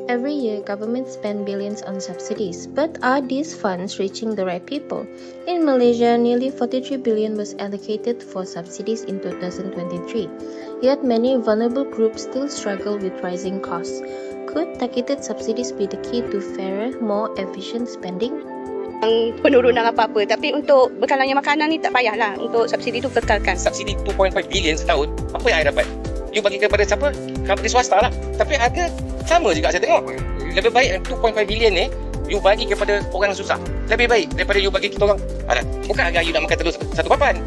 Every year, governments spend billions on subsidies, but are these funds reaching the right people? In Malaysia, nearly 43 billion was allocated for subsidies in 2023, yet many vulnerable groups still struggle with rising costs. Could targeted subsidies be the key to fairer, more efficient spending? Penurunan apa-apa, tapi untuk bekalnya makanan ni tak payahlah, untuk subsidi tu kekalkan. Subsidi 2.5 bilion setahun, apa yang I dapat? You bagi kepada siapa? Company swasta lah. Tapi harga sama juga saya tengok. Lebih baik 2.5 bilion ni you bagi kepada orang susah. Lebih baik daripada you bagi kita orang. Alah, bukan harga you nak makan telur satu papan.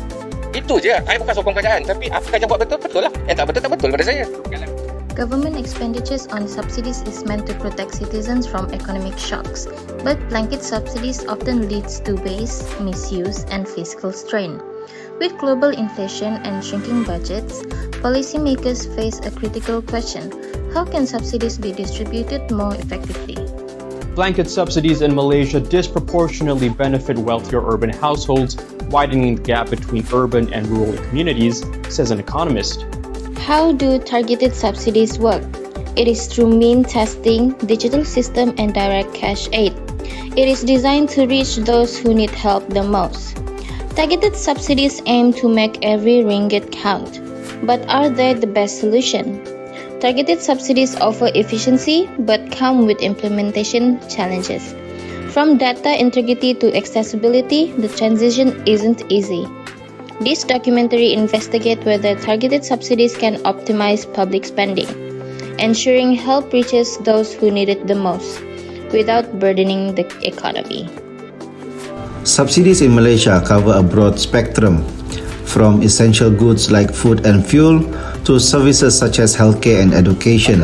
Itu je. I bukan sokong kerajaan, tapi apakah yang buat betul lah. Yang tak betul tak betul pada saya. Government expenditures on subsidies is meant to protect citizens from economic shocks, but blanket subsidies often leads to waste, misuse, and fiscal strain. With global inflation and shrinking budgets, policymakers face a critical question: how can subsidies be distributed more effectively? Blanket subsidies in Malaysia disproportionately benefit wealthier urban households, widening the gap between urban and rural communities, says an economist. How do targeted subsidies work? It is through mean testing, digital system, and direct cash aid. It is designed to reach those who need help the most. Targeted subsidies aim to make every ringgit count. But are they the best solution? Targeted subsidies offer efficiency but come with implementation challenges. From data integrity to accessibility, the transition isn't easy. This documentary investigates whether targeted subsidies can optimize public spending, ensuring help reaches those who need it the most, without burdening the economy. Subsidies in Malaysia cover a broad spectrum, from essential goods like food and fuel to services such as healthcare and education.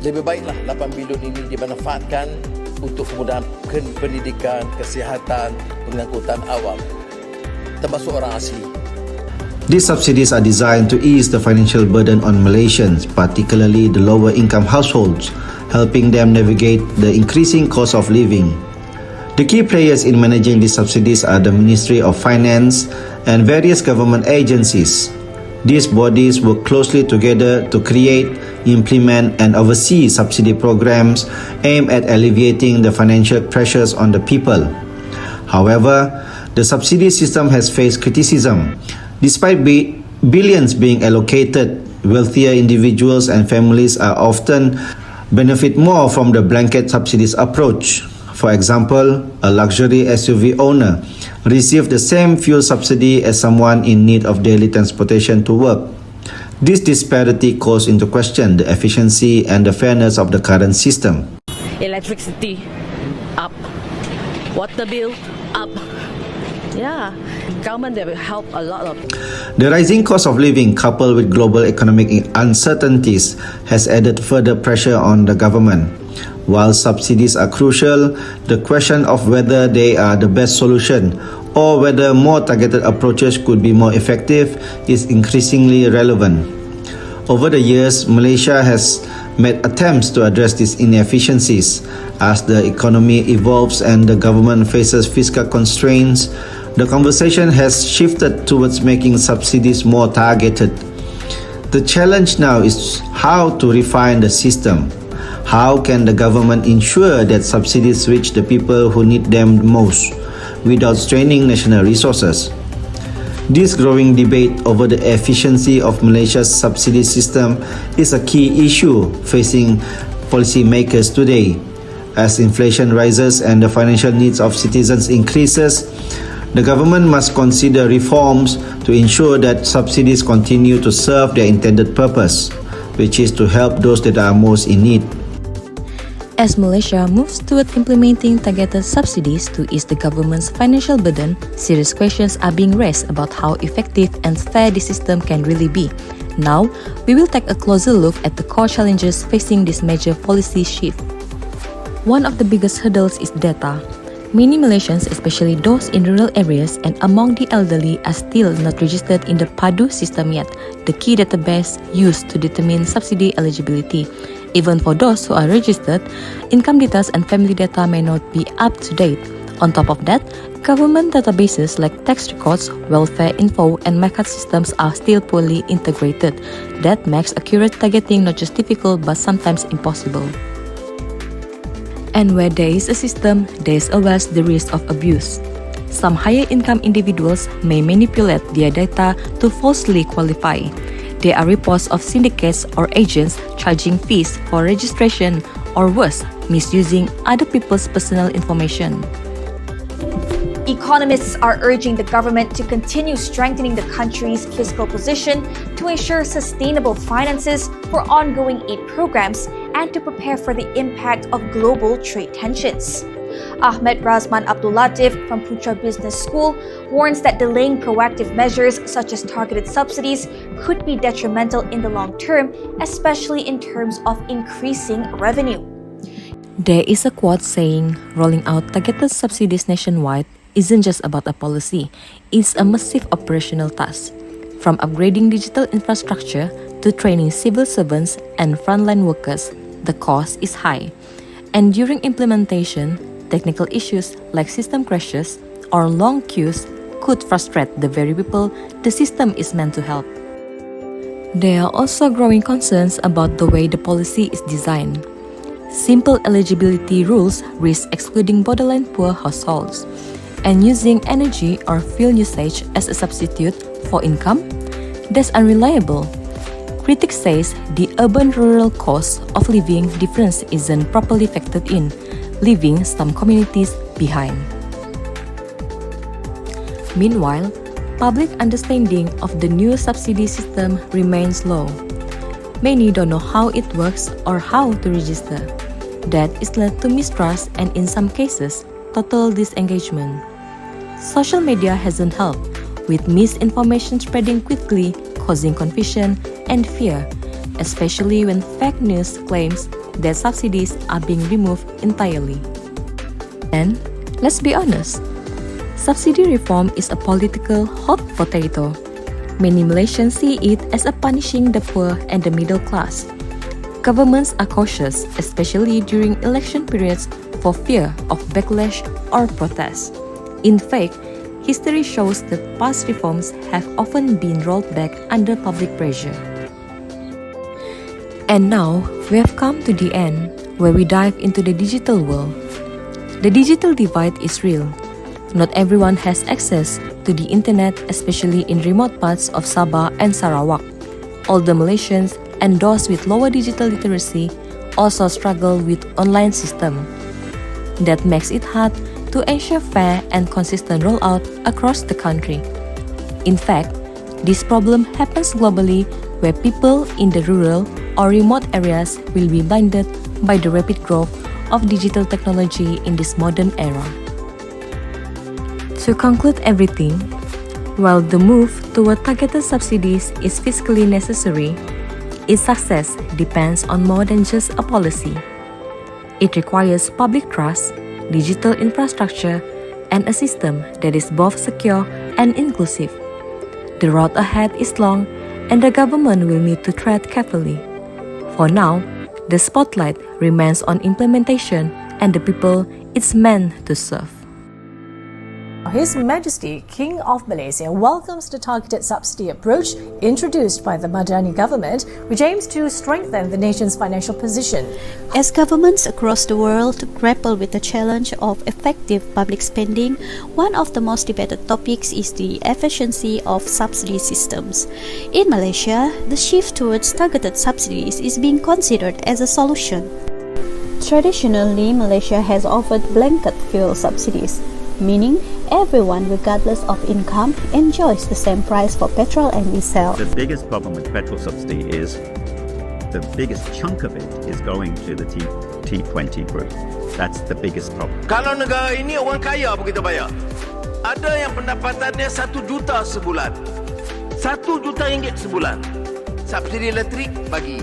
Lebih baiklah 8 bilion ini dimanfaatkan untuk kemudahan pendidikan, kesihatan, pengangkutan awam, termasuk orang asli. These subsidies are designed to ease the financial burden on Malaysians, particularly the lower income households, helping them navigate the increasing cost of living. The key players in managing these subsidies are the Ministry of Finance and various government agencies. These bodies work closely together to create, implement and oversee subsidy programs aimed at alleviating the financial pressures on the people. However, the subsidy system has faced criticism. Despite billions being allocated, wealthier individuals and families are often benefit more from the blanket subsidies approach. For example, a luxury SUV owner received the same fuel subsidy as someone in need of daily transportation to work. This disparity calls into question the efficiency and the fairness of the current system. Electricity up, water bill up. Yeah, government, they will help a lot of. The rising cost of living coupled with global economic uncertainties has added further pressure on the government. While subsidies are crucial, the question of whether they are the best solution or whether more targeted approaches could be more effective is increasingly relevant. Over the years, Malaysia has made attempts to address these inefficiencies. As the economy evolves and the government faces fiscal constraints, the conversation has shifted towards making subsidies more targeted. The challenge now is how to refine the system. How can the government ensure that subsidies reach the people who need them most without straining national resources? This growing debate over the efficiency of Malaysia's subsidy system is a key issue facing policymakers today. As inflation rises and the financial needs of citizens increases, the government must consider reforms to ensure that subsidies continue to serve their intended purpose, which is to help those that are most in need. As Malaysia moves toward implementing targeted subsidies to ease the government's financial burden, serious questions are being raised about how effective and fair the system can really be. Now, we will take a closer look at the core challenges facing this major policy shift. One of the biggest hurdles is data. Many Malaysians, especially those in rural areas and among the elderly, are still not registered in the PADU system yet, the key database used to determine subsidy eligibility. Even for those who are registered, income details and family data may not be up to date. On top of that, government databases like tax records, welfare info, and MyCard systems are still poorly integrated. That makes accurate targeting not just difficult but sometimes impossible. And where there is a system, there is always the risk of abuse. Some higher income individuals may manipulate their data to falsely qualify. There are reports of syndicates or agents charging fees for registration or worse, misusing other people's personal information. Economists are urging the government to continue strengthening the country's fiscal position to ensure sustainable finances for ongoing aid programs and to prepare for the impact of global trade tensions. Ahmed Razman Abdul Latif from Putra Business School warns that delaying proactive measures such as targeted subsidies could be detrimental in the long term, especially in terms of increasing revenue. There is a quote saying, rolling out targeted subsidies nationwide isn't just about a policy, it's a massive operational task. From upgrading digital infrastructure to training civil servants and frontline workers, the cost is high. And during implementation, technical issues like system crashes or long queues could frustrate the very people the system is meant to help. There are also growing concerns about the way the policy is designed. Simple eligibility rules risk excluding borderline poor households, and using energy or fuel usage as a substitute for income? That's unreliable. Critics say the urban-rural cost of living difference isn't properly factored in, leaving some communities behind. Meanwhile, public understanding of the new subsidy system remains low. Many don't know how it works or how to register. That is led to mistrust and in some cases, total disengagement. Social media hasn't helped, with misinformation spreading quickly, causing confusion and fear, especially when fake news claims that subsidies are being removed entirely. And let's be honest, subsidy reform is a political hot potato. Many Malaysians see it as a punishing the poor and the middle class. Governments are cautious, especially during election periods, for fear of backlash or protest. In fact, history shows that past reforms have often been rolled back under public pressure. And now, we have come to the end, where we dive into the digital world. The digital divide is real. Not everyone has access to the internet, especially in remote parts of Sabah and Sarawak. Older Malaysians and those with lower digital literacy also struggle with online system. That makes it hard to ensure fair and consistent rollout across the country. In fact, this problem happens globally, where people in the rural or remote areas will be blinded by the rapid growth of digital technology in this modern era. To conclude everything, while the move toward targeted subsidies is fiscally necessary, its success depends on more than just a policy. It requires public trust, digital infrastructure, and a system that is both secure and inclusive. The road ahead is long, and the government will need to tread carefully. For now, the spotlight remains on implementation and the people it's meant to serve. His Majesty King of Malaysia welcomes the targeted subsidy approach introduced by the Madani government, which aims to strengthen the nation's financial position. As governments across the world grapple with the challenge of effective public spending, one of the most debated topics is the efficiency of subsidy systems. In Malaysia, the shift towards targeted subsidies is being considered as a solution. Traditionally, Malaysia has offered blanket fuel subsidies, meaning everyone, regardless of income, enjoys the same price for petrol and diesel. The biggest problem with petrol subsidy is the biggest chunk of it is going to the T20 group. That's the biggest problem. Kalau negara ini orang kaya pun kita bayar. Ada yang pendapatannya 1 juta sebulan. 1 juta ringgit sebulan. Subsidi elektrik bagi.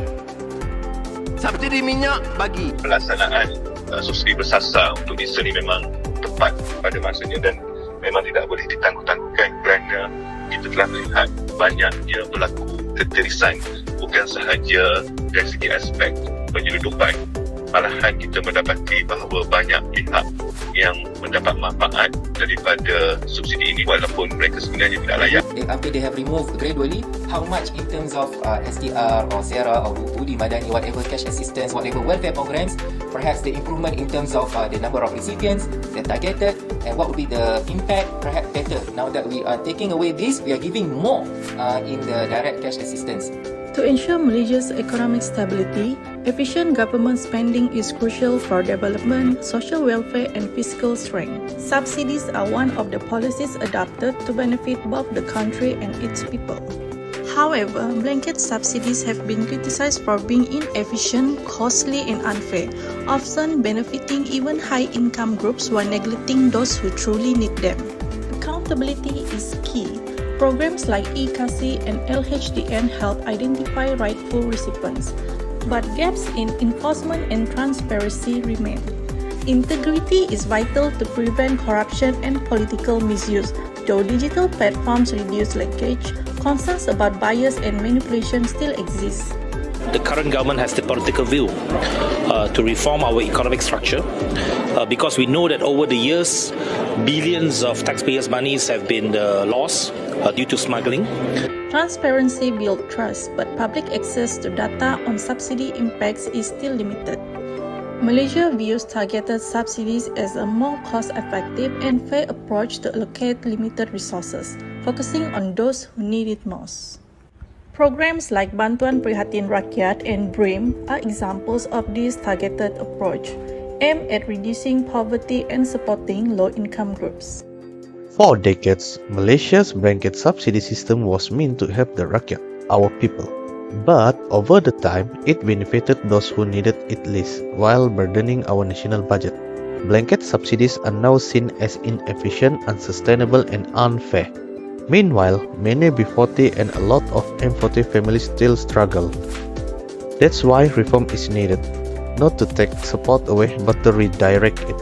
Subsidi minyak bagi. Pelaksanaan subsidi bersasar untuk diesel ini memang tepat pada masanya dan memang tidak boleh ditangguh-tangguhkan kerana kita telah melihat banyaknya berlaku keterisan bukan sahaja dari segi aspek penyeludupan malahan kita mendapati bahawa banyak pihak yang mendapat manfaat daripada subsidi ini walaupun mereka sebenarnya tidak layak. After they have removed gradually, how much in terms of STR or SERA or Budi Madani, whatever cash assistance, whatever welfare programs, perhaps the improvement in terms of the number of recipients, the targeted, and what would be the impact, perhaps better. Now that we are taking away this, we are giving more in the direct cash assistance. To ensure Malaysia's economic stability, efficient government spending is crucial for development, social welfare and fiscal strength. Subsidies are one of the policies adopted to benefit both the country and its people. However, blanket subsidies have been criticized for being inefficient, costly and unfair, often benefiting even high-income groups while neglecting those who truly need them. Accountability is key. Programs like e-Kasi and LHDN help identify rightful recipients, but gaps in enforcement and transparency remain. Integrity is vital to prevent corruption and political misuse. Though digital platforms reduce leakage, concerns about bias and manipulation still exist. The current government has the political will to reform our economic structure because we know that over the years, billions of taxpayers' monies have been lost due to smuggling. Transparency builds trust, but public access to data on subsidy impacts is still limited. Malaysia views targeted subsidies as a more cost-effective and fair approach to allocate limited resources, focusing on those who need it most. Programs like Bantuan Prihatin Rakyat and BRIM are examples of this targeted approach, aimed at reducing poverty and supporting low-income groups. For decades, Malaysia's blanket subsidy system was meant to help the rakyat, our people. But over the time, it benefited those who needed it least, while burdening our national budget. Blanket subsidies are now seen as inefficient, unsustainable, and unfair. Meanwhile, many B40 and a lot of M40 families still struggle. That's why reform is needed, not to take support away, but to redirect it.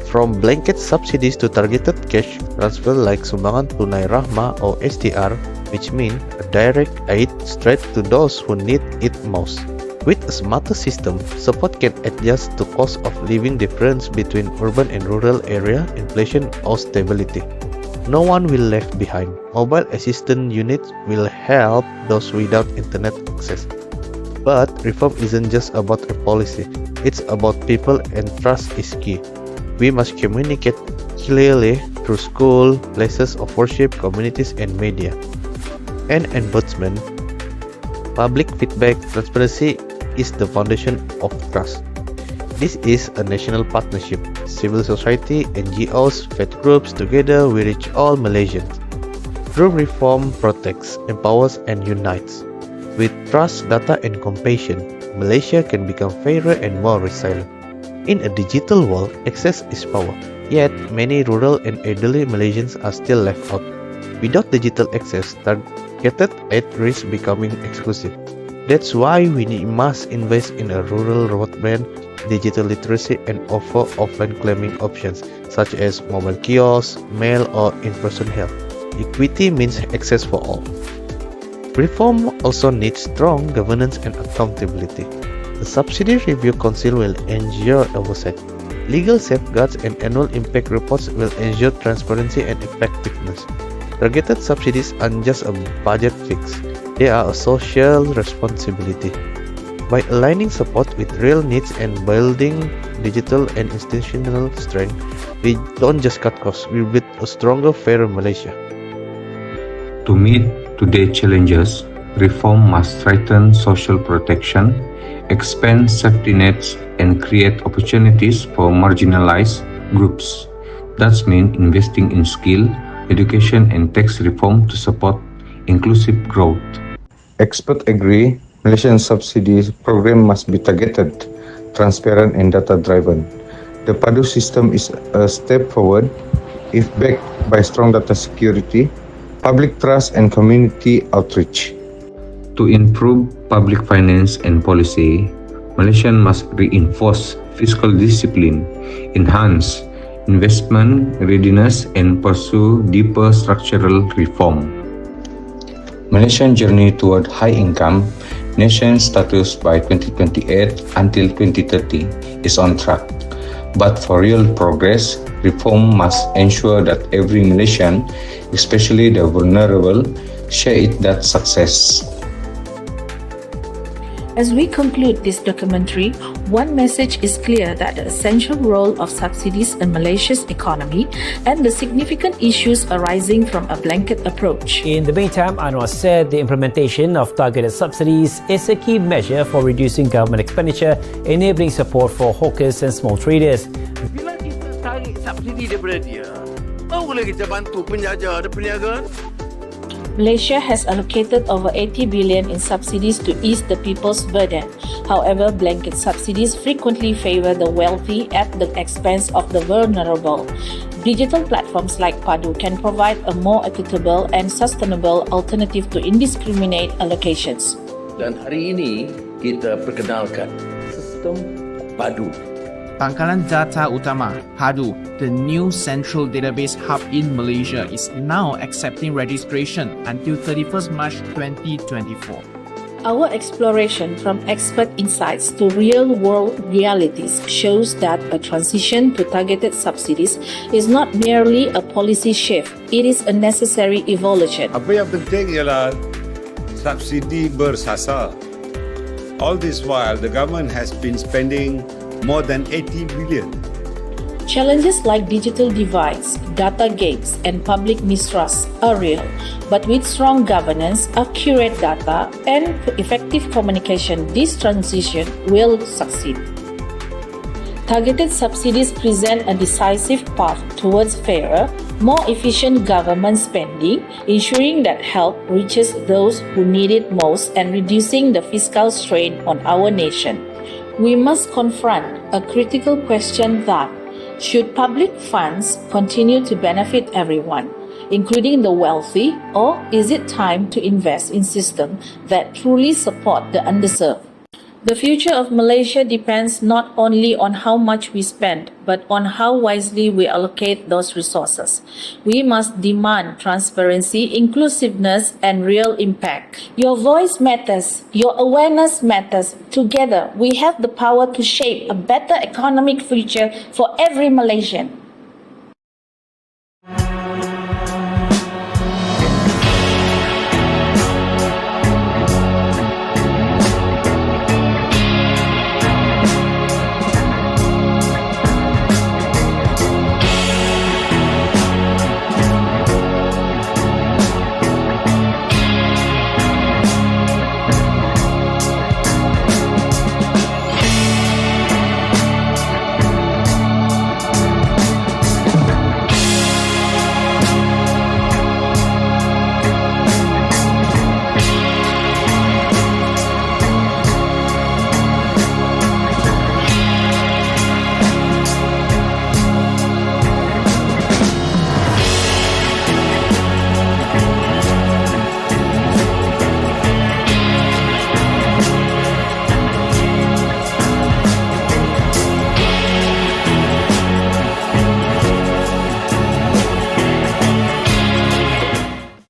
From blanket subsidies to targeted cash transfer like Sumbangan Tunai Rahmah or STR, which mean a direct aid straight to those who need it most. With a smarter system, support can adjust to cost of living difference between urban and rural area, inflation or stability. No one will left behind. Mobile assistance units will help those without internet access. But reform isn't just about a policy, it's about people, and trust is key. We must communicate clearly through school, places of worship, communities and media. And ombudsman, public feedback, transparency is the foundation of trust. This is a national partnership. Civil society, NGOs, faith groups, together we reach all Malaysians. True reform protects, empowers and unites. With trust, data and compassion, Malaysia can become fairer and more resilient. In a digital world, access is power. Yet, many rural and elderly Malaysians are still left out. Without digital access, targeted aid risks becoming exclusive. That's why we must invest in a rural broadband, digital literacy and offer offline claiming options such as mobile kiosks, mail or in-person help. Equity means access for all. Reform also needs strong governance and accountability. The Subsidy Review Council will ensure oversight. Legal safeguards and annual impact reports will ensure transparency and effectiveness. Targeted subsidies aren't just a budget fix, they are a social responsibility. By aligning support with real needs and building digital and institutional strength, we don't just cut costs, we build a stronger, fairer Malaysia. To meet today's challenges, reform must strengthen social protection, expand safety nets, and create opportunities for marginalized groups. That means investing in skill, education, and tax reform to support inclusive growth. Experts agree Malaysian subsidies program must be targeted, transparent, and data-driven. The PADU system is a step forward if backed by strong data security, public trust, and community outreach. To improve public finance and policy, Malaysia must reinforce fiscal discipline, enhance investment readiness, and pursue deeper structural reform. Malaysia's journey toward high income nation status by 2028 until 2030 is on track. But for real progress, reform must ensure that every Malaysian, especially the vulnerable, share in that success. As we conclude this documentary, one message is clear: that the essential role of subsidies in Malaysia's economy and the significant issues arising from a blanket approach. In the meantime, Anwar said the implementation of targeted subsidies is a key measure for reducing government expenditure, enabling support for hawkers and small traders. Bila kita tarik subsidi daripada dia, barulah kita bantu penjaja dan peniaga. Malaysia has allocated over 80 billion in subsidies to ease the people's burden. However, blanket subsidies frequently favor the wealthy at the expense of the vulnerable. Digital platforms like Padu can provide a more equitable and sustainable alternative to indiscriminate allocations. Dan hari ini kita perkenalkan sistem Padu. Pangkalan data utama, PADU, the new central database hub in Malaysia, is now accepting registration until 31st March 2024. Our exploration from expert insights to real-world realities shows that a transition to targeted subsidies is not merely a policy shift, it is a necessary evolution. Apa yang penting ialah subsidi bersasar. All this while, the government has been spending more than 80 billion. Challenges like digital divides, data gaps, and public mistrust are real, but with strong governance, accurate data, and effective communication, this transition will succeed. Targeted subsidies present a decisive path towards fairer, more efficient government spending, ensuring that help reaches those who need it most and reducing the fiscal strain on our nation. We must confront a critical question that, should public funds continue to benefit everyone, including the wealthy, or is it time to invest in systems that truly support the underserved? The future of Malaysia depends not only on how much we spend, but on how wisely we allocate those resources. We must demand transparency, inclusiveness, and real impact. Your voice matters. Your awareness matters. Together, we have the power to shape a better economic future for every Malaysian.